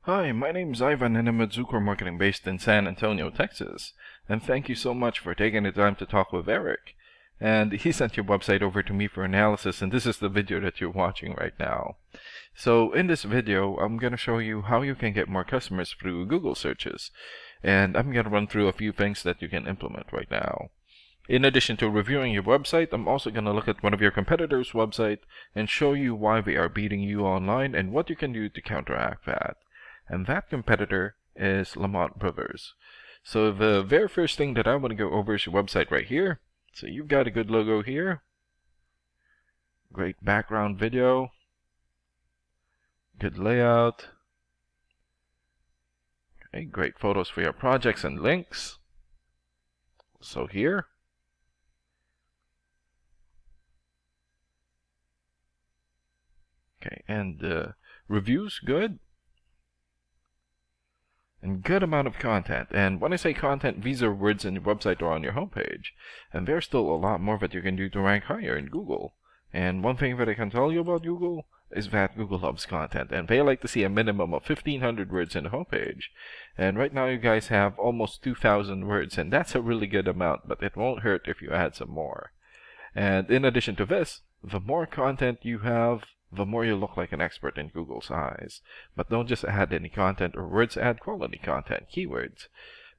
Hi, my name's Ivan and I'm a Zucker marketing based in San Antonio, Texas. And thank you so much for taking the time to talk with Eric. And he sent your website over to me for analysis, and this is the video that you're watching right now. So in this video, I'm going to show you how you can get more customers through Google searches. And I'm going to run through a few things that you can implement right now. In addition to reviewing your website, I'm also going to look at one of your competitors' website and show you why they are beating you online and what you can do to counteract that. And that competitor is Lamont Brothers. So the very first thing that I want to go over is your website right here. So you've got a good logo here. Great background video. Good layout. Okay, great photos for your projects and links. So here. Okay, and reviews, good. And good amount of content. And when I say content, these are words in your website or on your homepage. And there's still a lot more that you can do to rank higher in Google. And one thing that I can tell you about Google is that Google loves content, and they like to see a minimum of 1,500 words in the homepage. And right now you guys have almost 2,000 words, and that's a really good amount, but it won't hurt if you add some more. And in addition to this, the more content you have, the more you look like an expert in Google's eyes. But don't just add any content or words, add quality content, keywords.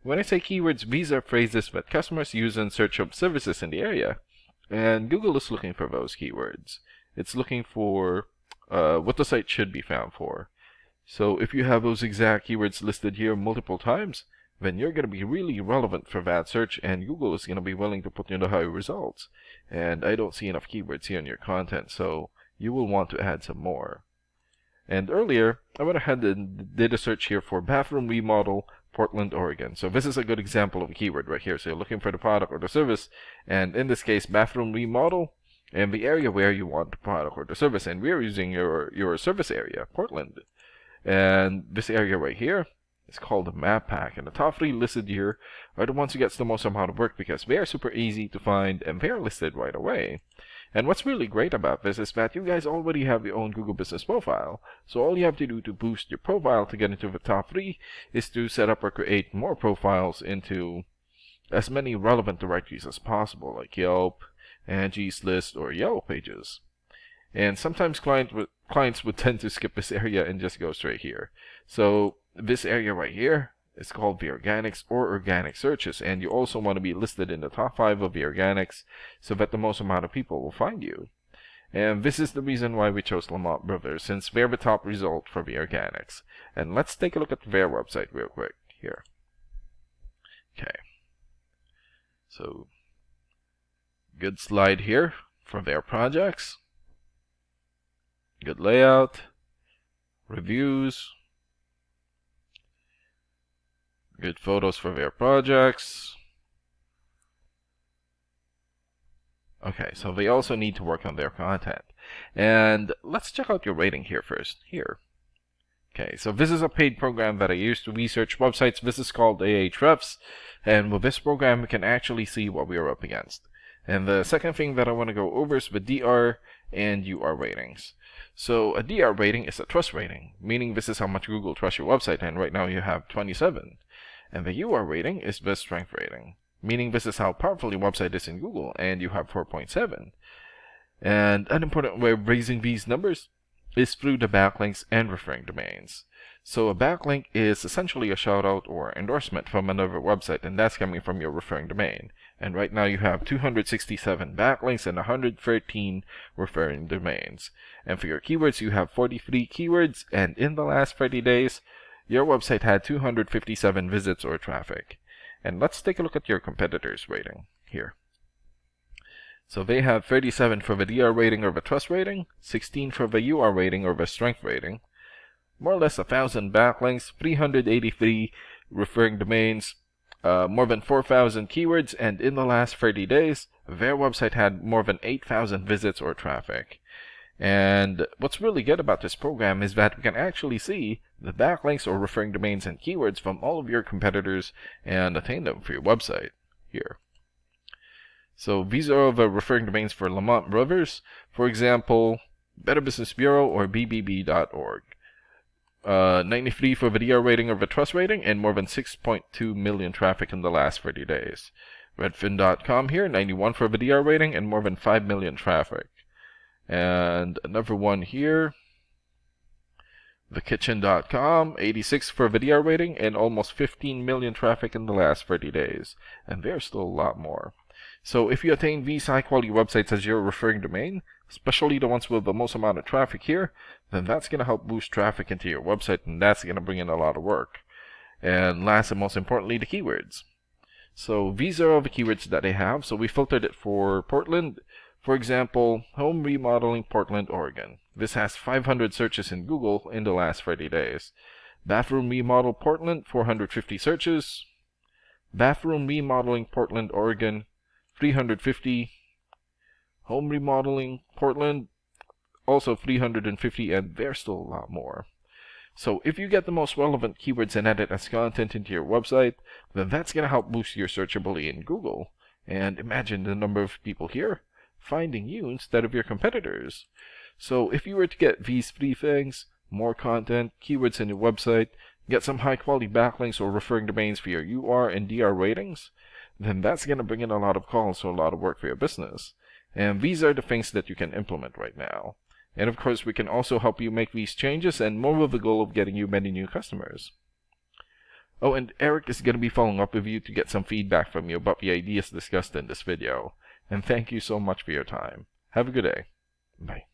When I say keywords, these are phrases that customers use in search of services in the area. And Google is looking for those keywords. It's looking for what the site should be found for. So if you have those exact keywords listed here multiple times, then you're going to be really relevant for that search, and Google is going to be willing to put you in the high results. And I don't see enough keywords here in your content, so you will want to add some more. And earlier, I went ahead and did a search here for bathroom remodel, Portland, Oregon. So this is a good example of a keyword right here. So you're looking for the product or the service, and in this case, bathroom remodel, and the area where you want the product or the service. And we're using your service area, Portland. And this area right here is called the map pack. And the top 3 listed here are the ones who gets the most amount of work because they are super easy to find and they are listed right away. And what's really great about this is that you guys already have your own Google Business profile. So all you have to do to boost your profile to get into the top 3 is to set up or create more profiles into as many relevant directories as possible, like Yelp, Angie's List, or Yellow Pages. And sometimes clients would tend to skip this area and just go straight here. So this area right here is called the organics or organic searches, and you also want to be listed in the top 5 of the organics so that the most amount of people will find you. And this is the reason why we chose Lamont Brothers, since they're the top result for the organics. And let's take a look at their website real quick here. Okay. So, good slide here for their projects. Good layout. Reviews. Good photos for their projects. Okay, so they also need to work on their content. And let's check out your rating here first. Here. Okay, so this is a paid program that I use to research websites. This is called Ahrefs. And with this program, we can actually see what we are up against. And the second thing that I want to go over is the DR and UR ratings. So a DR rating is a trust rating, meaning this is how much Google trusts your website, and right now you have 27. And the UR rating is the strength rating, meaning this is how powerful your website is in Google, and you have 4.7. And an important way of raising these numbers is through the backlinks and referring domains. So a backlink is essentially a shoutout or endorsement from another website, and that's coming from your referring domain. And right now you have 267 backlinks and 113 referring domains. And for your keywords, you have 43 keywords, and in the last 30 days, your website had 257 visits or traffic. And let's take a look at your competitors' rating here. So they have 37 for the DR rating or the trust rating, 16 for the UR rating or the strength rating, more or less 1,000 backlinks, 383 referring domains, more than 4,000 keywords, and in the last 30 days, their website had more than 8,000 visits or traffic. And what's really good about this program is that we can actually see the backlinks or referring domains and keywords from all of your competitors and attain them for your website here. So these are the referring domains for Lamont Brothers. For example, Better Business Bureau or bbb.org. 93 for video rating or the trust rating, and more than 6.2 million traffic in the last 30 days. Redfin.com here, 91 for video rating and more than 5 million traffic. And another one here, thekitchen.com, 86 for video rating and almost 15 million traffic in the last 30 days. And there's still a lot more. So if you attain these high quality websites as your referring domain, especially the ones with the most amount of traffic here, then that's going to help boost traffic into your website, and that's going to bring in a lot of work. And last and most importantly, the keywords. So these are all the keywords that they have. So we filtered it for Portland. For example, home remodeling Portland, Oregon. This has 500 searches in Google in the last 30 days. Bathroom remodel Portland, 450 searches. Bathroom remodeling Portland, Oregon, 350. Home remodeling Portland, also 350, and there's still a lot more. So if you get the most relevant keywords and edit as content into your website, then that's going to help boost your searchability in Google. And imagine the number of people here finding you instead of your competitors. So if you were to get these three things, more content, keywords in your website, get some high quality backlinks or referring domains for your UR and DR ratings, then that's going to bring in a lot of calls or a lot of work for your business. And these are the things that you can implement right now. And of course, we can also help you make these changes and more with the goal of getting you many new customers. Oh, and Eric is going to be following up with you to get some feedback from you about the ideas discussed in this video. And thank you so much for your time. Have a good day. Bye.